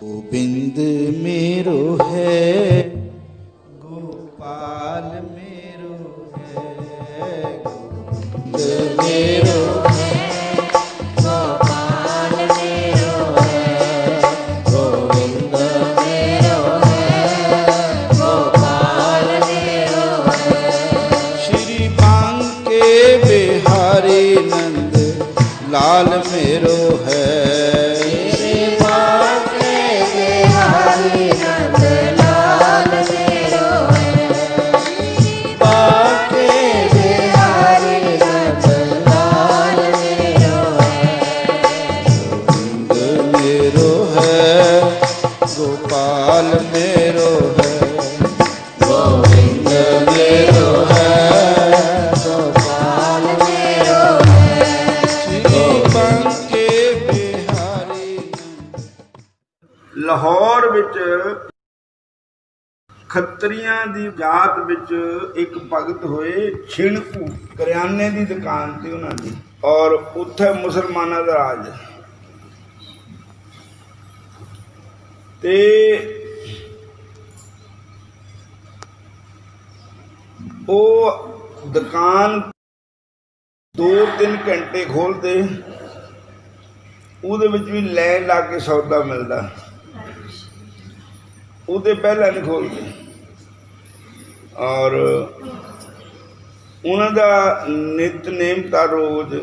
गोविंद मेरो है, गोपाल मेरो है, गोविंद मेरो है, गोपाल मेरो है, गोविंद मेरो है, गोपाल मेरो है। श्री बांके बिहारी नंद लाल मेरो है, गोपाल मेरो है, गोविंद मेरो है, गोपाल मेरो है। श्री बांके बिहारी। लाहौर विच खत्रियां दी जात विच एक भगत होए छिणकू, करियाने दी दुकान सी उन्हां दी, और उत्थे मुसलमानां दा राज। ते ਉਹ ਦੁਕਾਨ 2-3 ਘੰਟੇ ਖੋਲਦੇ, ਉਹਦੇ ਵਿੱਚ ਵੀ ਲਾਈਨ ਲਾ ਕੇ ਸੌਦਾ ਮਿਲਦਾ, ਉਹਦੇ ਪਹਿਲਾਂ ਨਹੀਂ ਖੋਲਦੇ। ਔਰ ਉਹਨਾਂ ਦਾ ਨਿਤਨੇਮ ਤਾਂ ਰੋਜ਼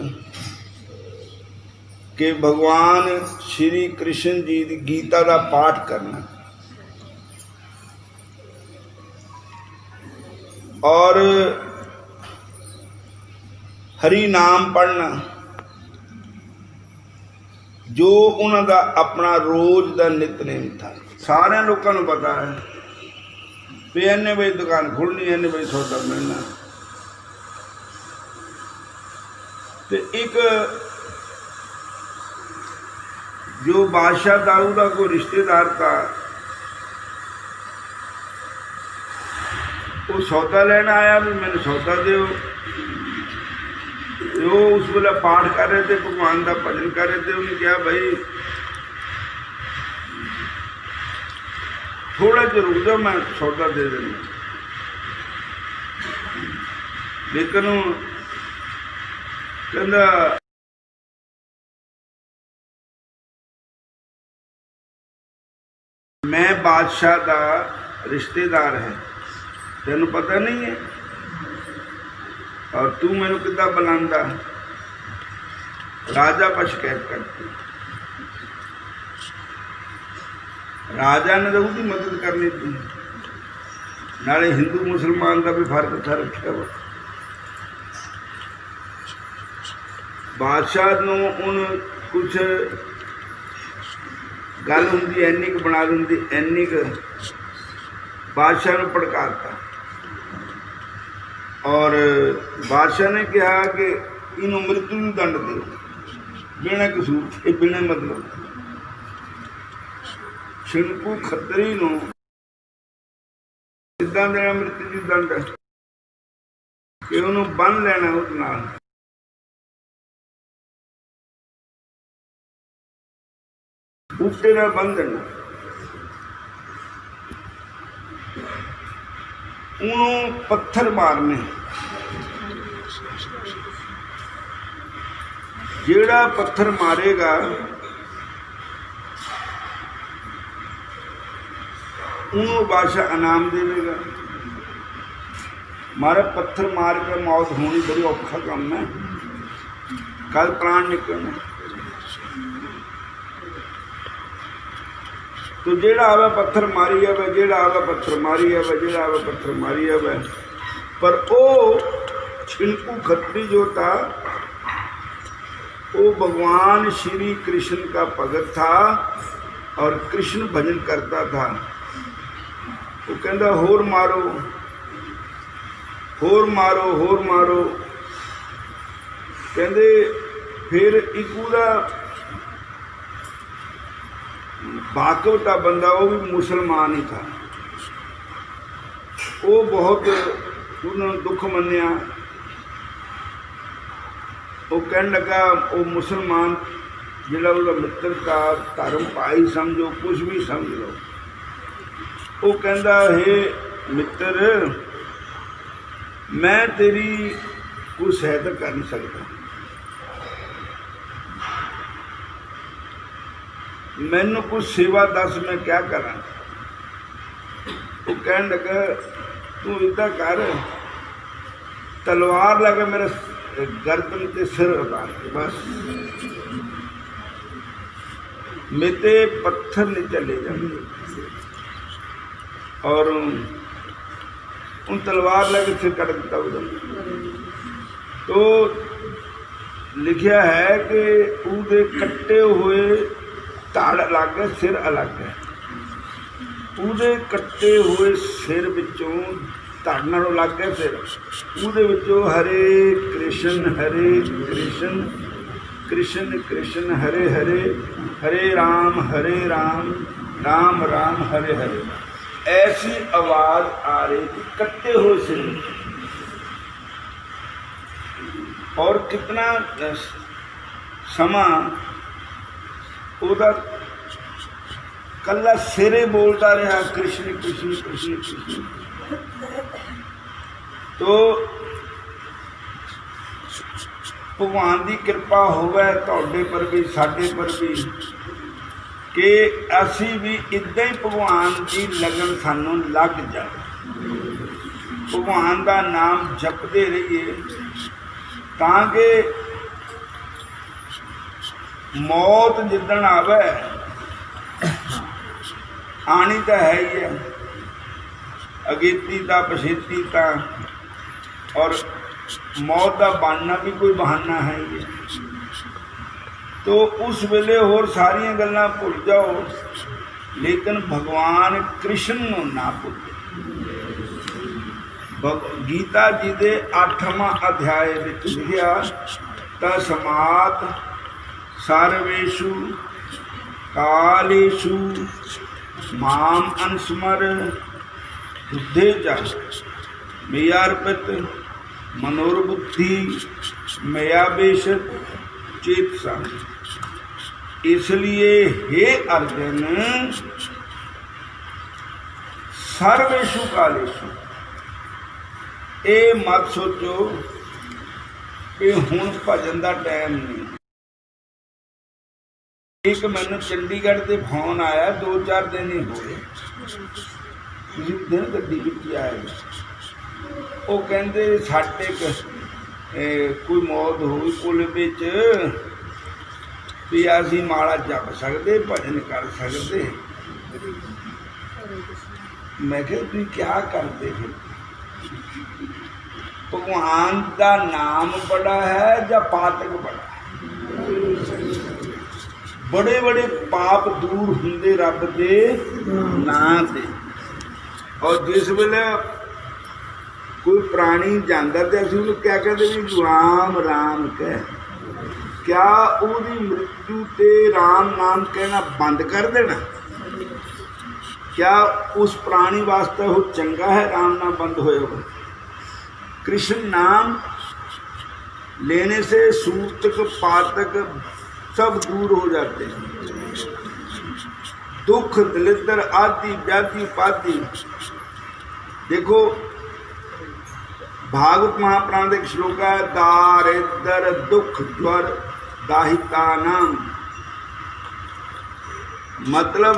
कि भगवान श्री कृष्ण जी की गीता का पाठ करना और हरि नाम पढ़ना, जो उन्हों का अपना रोज का नितनेम था। सारे लोगों को पता है भी इन्ने बजे दुकान खुलनी, इन्ने बजे सौदा मिलना। तो एक जो बादशाह था उसका कोई रिश्तेदार था, वो सौदा लेना आया भी मैंने सौदा दो। वो उस वेले पाठ कर रहे थे, भगवान का भजन कर रहे थे। उन्हें कहा भाई थोड़ा जिहा रुक जाओ, मैं सौदा दे देना। लेकिन कहता मैं बादशाह का रिश्तेदार है, तेन पता नहीं है, और तू मैनू किदा बुलांदा। राजा पर शिकायत करती। राजा ने तो उसकी मदद करनी थी, नाले हिंदू मुसलमान का भी फर्क था रखा वा। बादशाह नूं उन कुछ गल होंगी, इन्नी क बना देंदी, इन्नी क बादशाह ने भड़काता। और बादशाह ने कहा कि इन्हों मृत्यु का दंड दो, बिना कसूर, ये बिना मतलब। छिणकू खतरी नूं किदां देना मृत्यु का दंड कि उन्होंने बन लेना उस नाल। बूटे नाल बन देना, उन्होंने पत्थर मारने। जेड़ा पत्थर मारेगा उन्होंने बादशाह इनाम देगा। मारे पत्थर मार के मौत होनी बड़ी औखा काम है, कल प्राण निकलना। तो जेड़ा आवे पत्थर मारी आवे, जेड़ा आवे पत्थर मारी आवे, जेड़ा आवे पत्थर मारी आवे। पर वो छिणकू खत्री जो था, वो भगवान श्री कृष्ण का भगत था और कृष्ण भजन करता था। वो कहता होर मारो, होर मारो, होर मारो। कहते फिर एक पूरा बाकवटा बंदा, वो भी मुसलमान ही था, वो बहुत उन्होंने दुख मनिया। वो कहने लगा, वो मुसलमान ਜਿਹੜਾ ਉਹਦਾ ਮਿੱਤਰਤਾ ਧਰਮ ਭਾਈ ਸਮਝੋ, ਕੁਛ ਵੀ ਸਮਝ ਲਓ। ਉਹ ਕਹਿੰਦਾ ਹੇ ਮਿੱਤਰ, ਮੈਂ ਤੇਰੀ ਕੋਈ ਸਹਾਇਤਾ ਕਰ ਨਹੀਂ ਸਕਦਾ, ਮੈਨੂੰ ਕੁਛ ਸੇਵਾ ਦੱਸ, ਮੈਂ ਕਿਆ ਕਰਾਂ। ਉਹ ਕਹਿਣ ਲੱਗਾ ਤੂੰ ਇੱਦਾਂ ਕਰ, ਤਲਵਾਰ ਲੈ ਕੇ ਮੇਰੇ ਗਰਦਨ ਤੇ ਸਿਰ ਉਤਾਰ ਕੇ, ਬਸ मेरे पत्थर नहीं चले जाते। और उन तलवार लगे सिर कट दिता उधर। तो लिखा है कि उहदे कट्टे हुए धड़ अलग है, सिर अलग है। उहदे कट्टे हुए सिर विचों धड़ नालों अलग है सिर, उहदे विचों हरे कृष्ण कृष्ण कृष्ण हरे हरे, हरे राम राम राम हरे हरे। ऐसी आवाज आ रही थी कट्टे हुए सिर। और कितना समा उहदा कल्ला सिरे बोलता रहा कृष्ण कृष्ण कृष्ण कृष्ण। तो भगवान की कृपा होवे तुहाडे पर भी साडे पर भी कि असी भी इदां ही भगवान की लगन सानू लग जाए, भगवान का नाम जपते रहिए, ताकि मौत जिदन आवे, आनी तो है ही है, अगेती ता पछेती ता, और मौत का बनना भी कोई बहाना है ही। तो उस वेले होर सारियां गल्लां भुल जाओ, लेकिन भगवान कृष्ण नूं ना भुल्लो। गीता जी के 8वां अध्याय विच लिखिया, तस्मात् सर्वेषु कालेषु माम अनुस्मर बुद्धे च मय्यार्पित मनोरबुद्धि मयावेशत चेतसा। इसलिए हे अर्जुन, सर्वेषु कालेषु ये मत सोचो कि हुण भजन का टाइम नहीं। एक मैनू चंडीगढ़ से फोन आया, 2-4 दिन ही होए, दिन गड्डी विच आए। वो कहते साडे कोई मौत होई पुल विच भी असीं माला जप सकते, भजन कर सकते। मैं कहा तुसीं क्या करते फिर? भगवान का नाम बड़ा है या पातक बड़ा है? बड़े बड़े पाप दूर होंदे रब दे नाम ते। और जिस वेले कोई प्राणी जाता तो असं उन्हें क्या कहते भी राम राम कह, क्या उसकी मृत्यु ते राम नाम कहना बंद कर देना? क्या उस प्राणी वास्ते वो चंगा है राम नाम बंद होए हो? कृष्ण नाम लेने से सूतक पातक सब दूर हो जाते हैं। दुख दलिद्र आदि व्याधि उपाधि। देखो भागवत महापुराण एक श्लोक है, दारिद्र दुख ज्वर दाहिता नाम। मतलब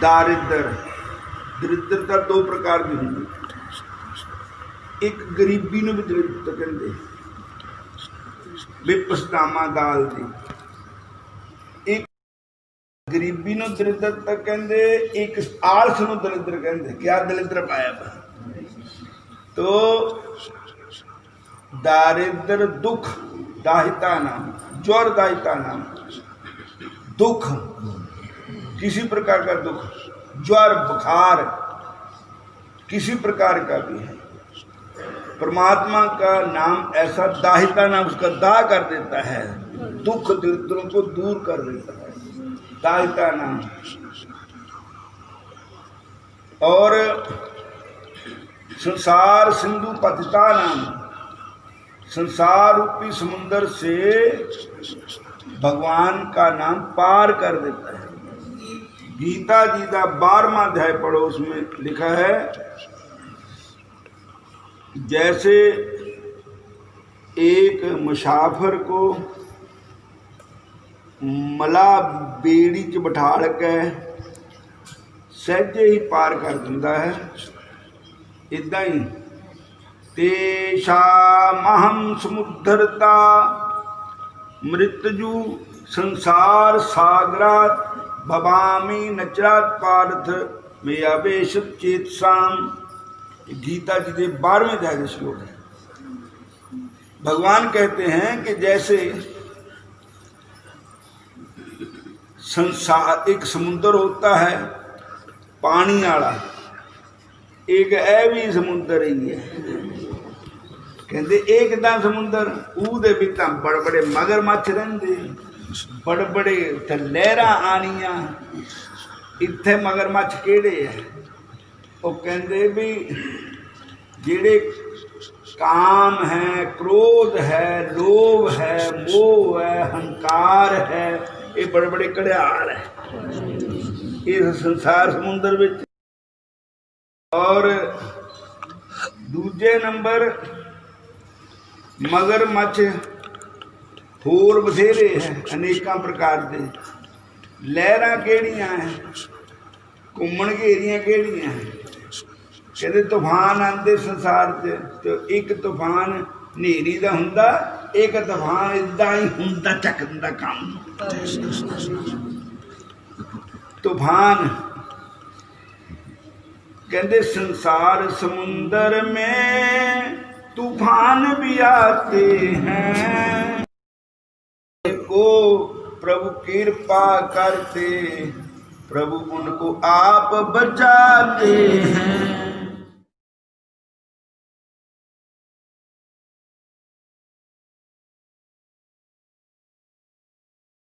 दारिद्र, दरिद्रता 2 प्रकार की होंगी। एक गरीबी नूं भी दरिद्र कहंदे, विपसतामा दाल दी। एक गरीबी नूं दरिद्रता कहंदे, एक आलस नूं दरिद्र कहंदे। क्या दरिद्र पाया? तो दारिद्र दुख दाहिता नाम, ज्वर दाहिता नाम। दुख किसी प्रकार का दुख, ज्वर बुखार किसी प्रकार का भी है। परमात्मा का नाम ऐसा दाहिता नाम, उसका दाह कर देता है, दुख दरिद्रों को दूर कर देता है, दाहिता नाम। और संसार सिंधु पतिता नाम, संसार रूपी समुद्र से भगवान का नाम पार कर देता है। गीता जी का 12वां अध्याय पढ़ो, उसमें लिखा है जैसे एक मुसाफिर को मला बेड़ी च बिठा के सहजे ही पार कर दिंदा है, इदां ही तेषामहं समुद्धरता मृत्युजु संसार सागरात भवामी नचरात पार्थ में आवेश चेतसाम। गीता जी के 12वें अध्याय का श्लोक है। भगवान कहते हैं कि जैसे संसार एक समुद्र होता है पानी वाला, एक ऐ भी समुद्र ही है। कहते एक दा समुद्र ਉਹਦੇ ਵਿੱਚ ਤਾਂ बड़े बड़े मगरमच्छ रहंदे, बड़े बड़े उत्थे लहरां आनियां, इत्थे मगरमच्छ किहड़े है? वो कहते भी जिहड़े काम है, क्रोध है, लोभ है, मोह है, हंकार है, ये बड़े बड़े घड़ियाल है इस संसार समुद्र विच। और दूजे नंबर मगरमच्छ होर बथेरे है अनेकों प्रकार के। लहरां किहड़ियां है, घूमण घेरियां किहड़ियां है? कहते तूफान आते संसार च, तो एक तूफान नेरी दा हुंदा, एक तूफान इदां ही हुंदा चकन दा काम। तूफान कहते संसार समुंदर में तूफान भी आते हैं, को प्रभु कृपा करते, प्रभु उनको आप बचाते हैं।